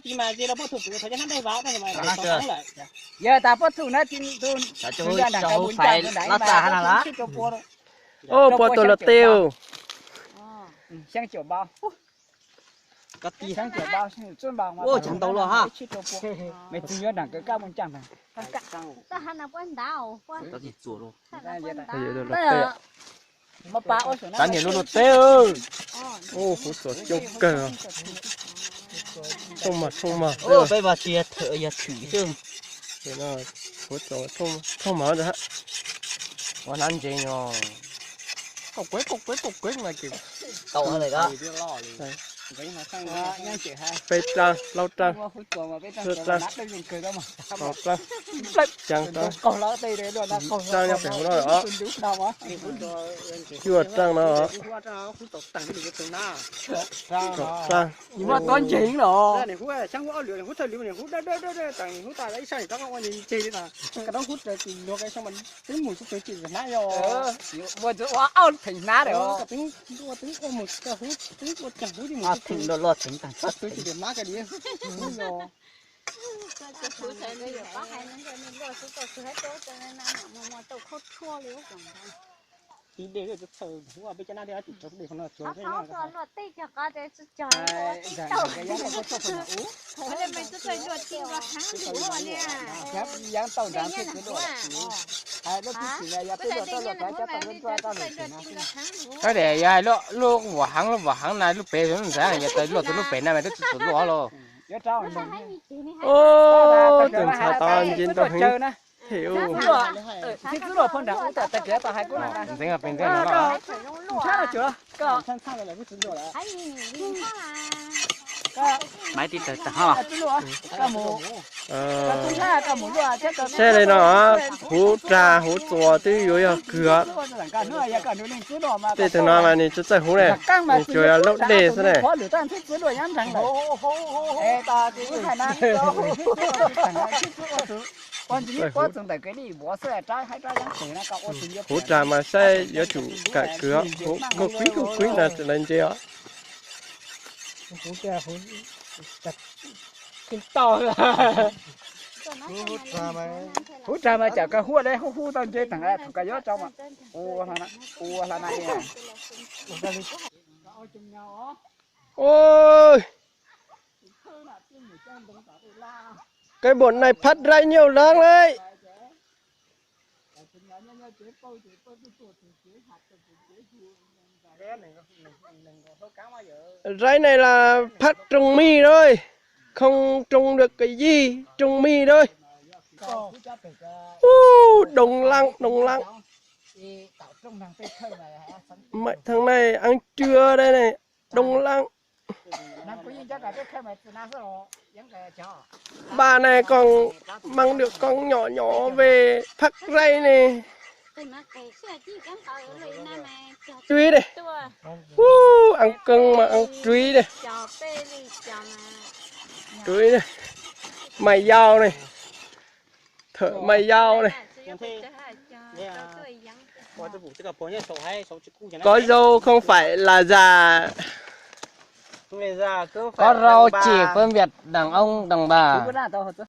Chỉ mà chỉ là bắt thủ thời gian đây vào đây mà thắng lại. Giờ ta bắt thủ nó tin tôi. Cháu phải lát ra nào lá. Ô bỏ tổ là tiêu. Sang chiều bao. Cắt đi. Sang chiều bao sang chuyên bao mà. Ô chẳng đâu rồi ha. Mày chỉ nhớ đằng cái cao một trăm này. ta hana quan đảo quan Tao chỉ chùa luôn. hana quan Bây giờ đảo là tiêu. Mà ba ơi số nó. Tán nhìn luôn tiêu. Ô hú tổ chốt cờ. Không mà. Ô bây giờ chia thợ giờ thử chứ. Thế là hú tổ không mở rồi hả? Còn ăn gì nhở? Cục quế mà kìa. Cậu ở đây đó. Phê trang, lau trang, Sơ trang, lau trang. Trang trang. còn lỡ tay đấy rồi là còn Trang nhập phải không nói đó. Chưa trang nó đó. Trang. Nhưng mà toàn chính rồi. Này hút chẳng có lửa hút thời lửa này hút đây tại hút ta lấy sai các con nhìn chơi đi là cái đó hút thì nó cái xong mình tính mùi chút chỉ là nát rồi. Vừa chỗ áo thành ná đấy. Tính một cái hút tính một chẳng hút đi một À thỉnh đó lọt thỉnh tàn sát. tôi chỉ điểm nát cái đi. Rồi. chú thấy bây giờ bác hay nó cho nên rồi chú tôi chú hết tốt cho nên mà tôi khốt chua liếu rồi Thì để cái thờ hút bên trên này thì chụp để con nó chụp thế nó nào. luật tây cho cá để chú trời Cái giá này có cho phần ú. thế nên mình chú tôi luật tin vào tháng đủ rồi nè Khép dáng tàu dáng thì cứ đuổi. Ai nó chỉ là giá bây tôi giờ tôi đây là là cái hôm cho tàu nay bên bây qua tàu giờ chú tôi luật tin vào tháng đủ Cái để dài lúc vắng này lúc bé nó sẽ là tới lúc bé này mày nó tụt lúa rồi. Giá trao nó mình. hay như chị này Ô tưởng sao tao nhìn tao chơi hình nè. hiểu. Thì cứ đổ phân đảo tại tại kia tao hay cũng là. Tính là bên trên nó. phải nó lụa Chắc là chưa? Có. Sang là cái chuyện rồi đấy. hay gì Máy tí tới ha. Chú lụa. Cả mù. Chú tha cả mù lụa chắc có. Xe này nó hú trà hú chùa tí rồi à cửa. Cả nữa ya cả nữa lên cứ đổ mà. Thế thằng nào mà nhìn chút hú này. Nhìn chơi là lốc đề thế này. Có lửa tan thích cứ đổ nhắm thằng này. Ê ta thì cứ phải năng cho. Con chỉ biết có từng tại cái đi bỏ xe trái hay trái trắng thế nó cậu ơi tự nhiên. Hú trà mà xe giữa chủ cả cửa. Hú có quý là lên chơi á. Hút ra hút chặt cái to là Hút ra mà chả cả hút đấy hút tao chơi thằng này cả gió trong mà. Ô là này. Ôi. Cái bồn này phát ra nhiều lắm đấy. Rái này là phát trồng mì thôi. Không trồng được cái gì, trồng mì thôi. Đồng lăng. Mày thằng này ăn trưa đây này, đồng lăng. Bà này còn mang được con nhỏ về phát rây này. Truy đây. Ăn cưng mà ăn truy đây. Truy đây. Mày dao này. Thợ mày dao này. Có dâu không phải là già. Có rau chỉ phân biệt đàn ông đàn bà.